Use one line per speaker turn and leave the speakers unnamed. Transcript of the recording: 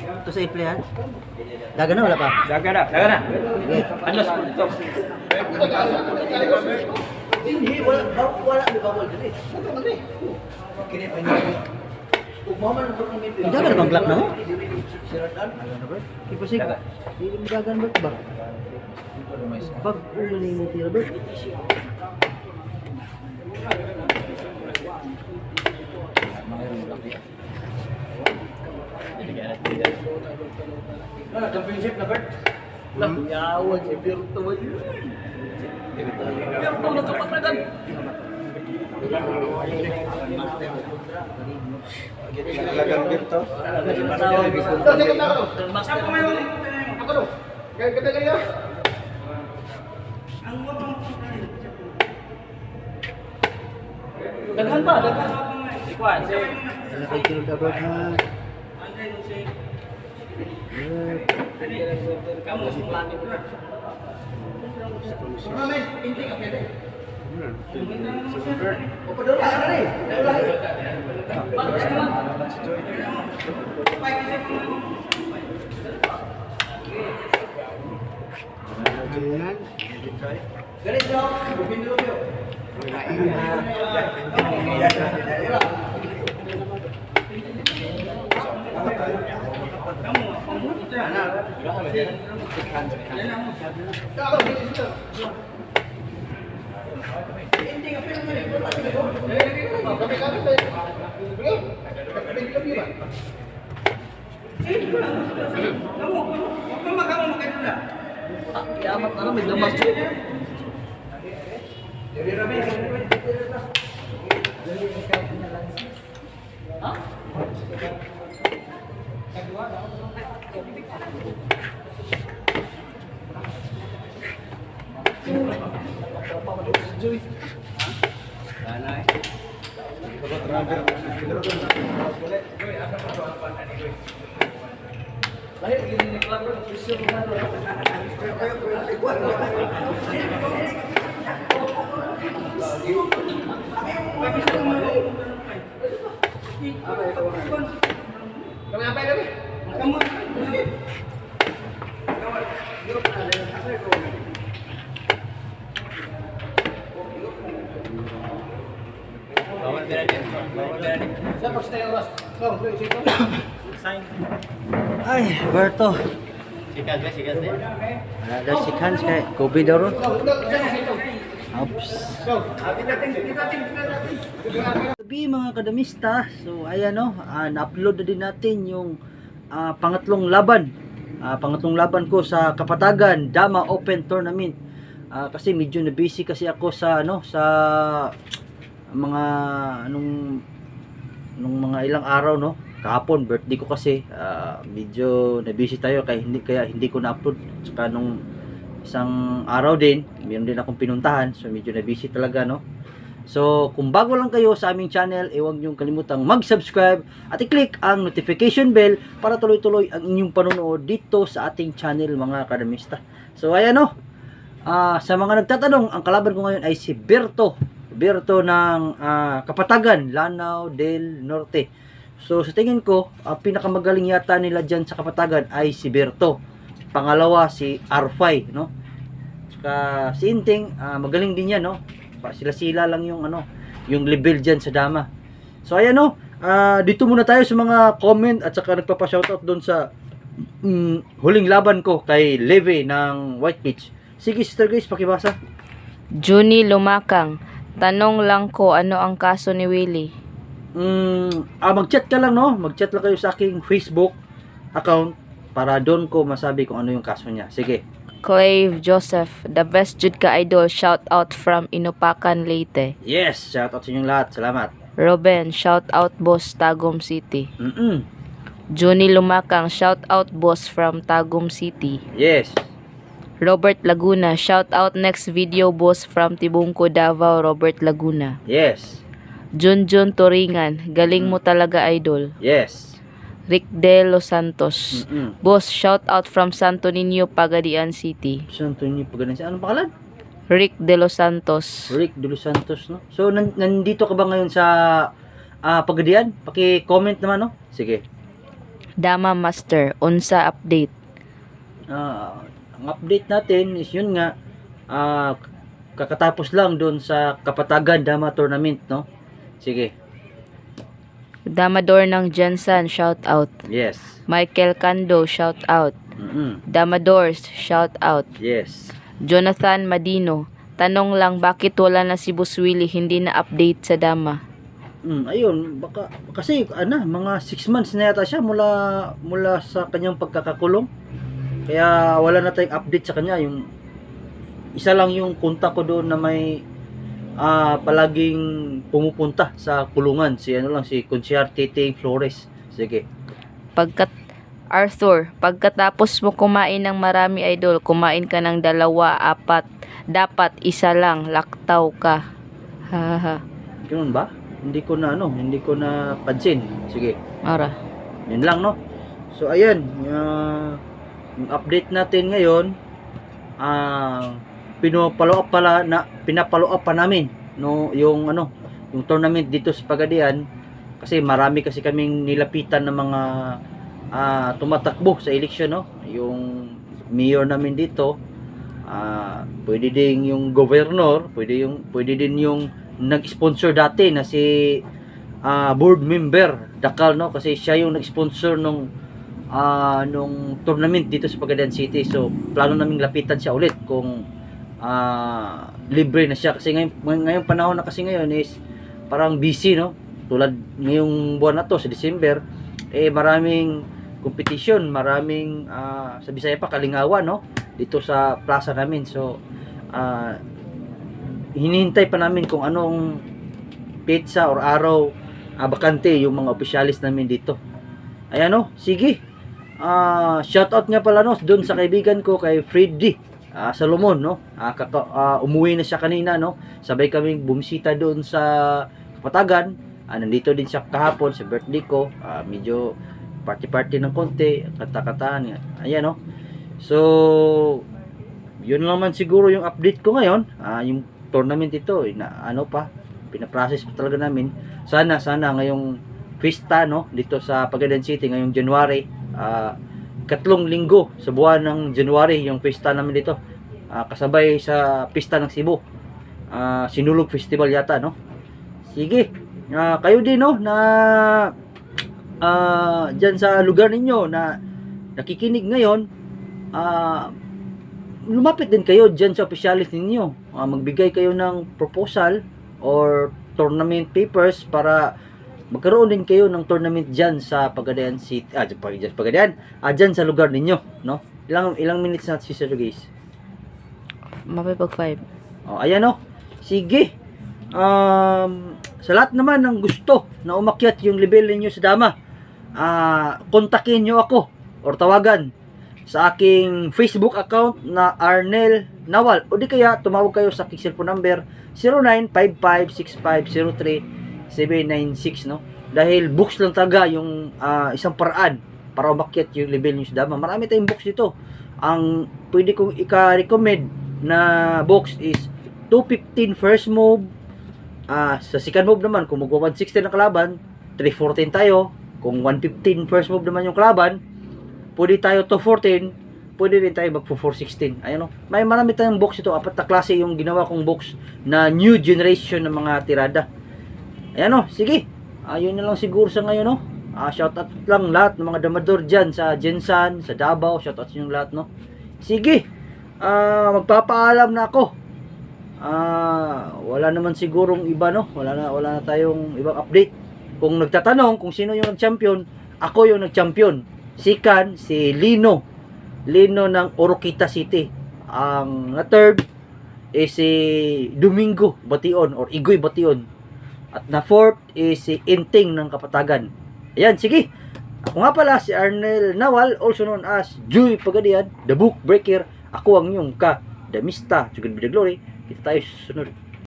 Ito sa i-playan. Daga na, wala pa?
Daga na, daga na.
Sige.
Ano sa ito?
Hindi, wala may bawal dali. Kini pa niya. Ugmaman ko kami.
Daga na bang glock na mo?
Siratan.
Ipasig. Hindi mo daga na ba? Pag umani mo tira ba?
Championship na Bert. Lah, yawan si Berto mo. Berto na kapatagan.
Talagang Berto.
Master ko mayon. Ako do. Kaya kita kaya.
Daghan pa, daghan. Ikuan, si
Wala kayo tira dapat na.
Mami, hindi ka pwede. O padula ka rin. Galit daw, bumindro niyo.
kiamat na lang, may lamas. Lahir gini ni club bro, official na bro. Kami apa kami? Kamu. Bawa berani. Siapa stay oras? Kau, situ. Sign.
Ay, Berto.
Sikat ba, sikat ba?
Wala daw si Hans kay COVID daw ron. Oops. Sabi mga kadamista, so ayan no, na-upload na din natin yung pangatlong laban. Pangatlong laban ko sa Kapatagan Dama Open Tournament. Kasi medyo na busy kasi ako sa sa mga nung mga ilang araw no. Kahapon birthday ko kasi medyo na busy tayo kaya hindi ko na-upload. Saka nung isang araw din, mayroon din akong pinuntahan, so medyo na busy talaga no. So kung bago lang kayo sa aming channel, huwag niyong kalimutang mag-subscribe at i-click ang notification bell para tuloy-tuloy ang inyong panonood dito sa ating channel mga kadamista. So ayan no, sa mga nagtatanong, ang kalaban ko ngayon ay si Berto ng Kapatagan, Lanao del Norte. So sa tingin ko, pinakamagaling yata nila dyan sa Kapatagan ay si Berto. Pangalawa si Arfay, no? Saka si Inting, magaling din yan, no? Sila-sila lang yung yung level dyan sa Dama. So ayan no, dito muna tayo sa mga comment at saka nagpapa-shoutout doon sa huling laban ko kay Leve ng White Beach. Sige sister guys, pakibasa.
Juni Lumakang, tanong lang ko ano ang kaso ni Willie?
Mag-chat ka lang no, mag-chat lang kayo sa aking Facebook account para doon ko masabi kung ano yung kaso niya. Sige.
Clave Joseph, the best jud ka idol, shout out from Inupakan, Leyte.
Yes, shout out sa inyong lahat. Salamat.
Robin, shout out boss Tagum City. Juni Lumakang, shout out boss from Tagum City.
Yes.
Robert Laguna, shout out next video boss from Tibungco, Davao, Robert Laguna.
Yes.
Junjun Toringan, galing mo talaga idol.
Yes.
Rick De Los Santos, boss shout out from Santo Niño, Pagadian City.
Santo Niño, Pagadian City. Anong pangalan?
Rick De Los Santos.
Rick De Los Santos, no? So, nandito ka ba ngayon sa Pagadian? Paki-comment naman, no? Sige.
Dama Master, unsa update?
Ang update natin is yun nga, kakatapos lang doon sa Kapatagan Dama Tournament, no? Sige.
Damador ng Jansan, shout out.
Yes.
Michael Cando, shout out.
Mm-mm.
Damadors, shout out.
Yes.
Jonathan Madino, tanong lang bakit wala na si Boss Willie, hindi na update sa Dama?
Ayun, baka kasi mga 6 months na yata siya mula sa kanyang pagkakakulong. Kaya wala na tayong update sa kanya. Yung isa lang yung kontak ko doon na may palaging pumupunta sa kulungan, si Consiar Titing Flores. Sige.
Arthur, pagkatapos mo kumain ng marami idol, kumain ka ng 2, 4, dapat isa lang, laktaw ka. Haha.
Ganun ba? Hindi ko na pansin. Sige.
Ara.
Yun lang, no? So ayan, yung update natin ngayon, pinapalo up pa namin no yung tournament dito sa Pagadian, kasi marami kasi kaming nilapitan ng mga tumatakbo sa eleksyon, no? Yung mayor namin dito, pwede din yung governor, pwede din yung nag-sponsor dati na si board member Dakal, no? Kasi siya yung nag-sponsor nung tournament dito sa Pagadian City. So plano naming lapitan siya ulit kung libre na siya, kasi ngayong panahon na kasi ngayon is parang busy, no? Tulad ngayong buwan na to sa December, maraming competition, maraming sa Bisaya pa kalingawan, no? Dito sa plaza namin. So hinihintay pa namin kung anong pizza or araw bakante yung mga opisyalis namin dito. Ayan, no? Sige. Shoutout nga pala, no, doon sa kaibigan ko kay Freddy Salomon, no? Umuwi na siya kanina, no? Sabay kaming bumisita doon sa Kapatagan. Nandito din siya kahapon sa birthday ko. Medyo party ng konti, kata-kataan. Ayan, no? So yun naman siguro yung update ko ngayon. Yung tournament ito, pinaprocess pa talaga namin. Sana ngayong Fiesta, no, dito sa Pagadian City ngayong January, 3 linggo sa buwan ng January yung Fiesta namin dito, kasabay sa Pista ng Cebu, Sinulog Festival yata, no? Sige, kayo din, no, na dyan sa lugar ninyo na nakikinig ngayon, lumapit din kayo dyan sa opisyalis ninyo, magbigay kayo ng proposal or tournament papers para magkaroon din kayo ng tournament dyan sa Pagadian City, dyan sa lugar ninyo, no? Ilang minutes na si Sir guys?
Mapipag 5.
Ayan, no? Sige. Sa lahat naman ng gusto na umakyat yung level ninyo sa Dama, kontakin nyo ako or tawagan sa aking Facebook account na Arnel Nawal, o di kaya tumawag kayo sa aking cellphone number 0955-6503-796, no? Dahil books lang talaga yung isang paraan para umakyat yung level nyo sa Dama. Marami tayong books dito. Ang pwede kong i-recommend na box is 215 first move. Sa second move naman, kung magwa 116 na kalaban, 314 tayo. Kung 115 first move naman yung kalaban, pwede tayo 214. Pwede rin tayo magpo 416. Ayun, no? May marami tayong box ito. 4 na klase yung ginawa kong box na new generation ng mga tirada. Ayan, no? Sige. Ayun na lang siguro sa ngayon, no? Shoutout lang lahat ng mga damador dyan sa Jensan, sa Davao. Shoutout sa inyong lahat, no? Sige. Magpapaalam na ako. Wala naman sigurong iba, no? Wala na tayong ibang update. Kung nagtatanong kung sino yung nag-champion, ako yung nag-champion. Sikan, si Lino ng Oroquita City. Ang na-third is si Domingo Bation or Igoy Bation. At na-fourth is si Inting ng Kapatagan. Ayan, sige. Ako nga pala si Arnel Nawal, also known as Joy Pagadian, the Book Breaker. Ako ang inyong ka-damista. Sugod Bida Glory. Kita tayo sa sunod.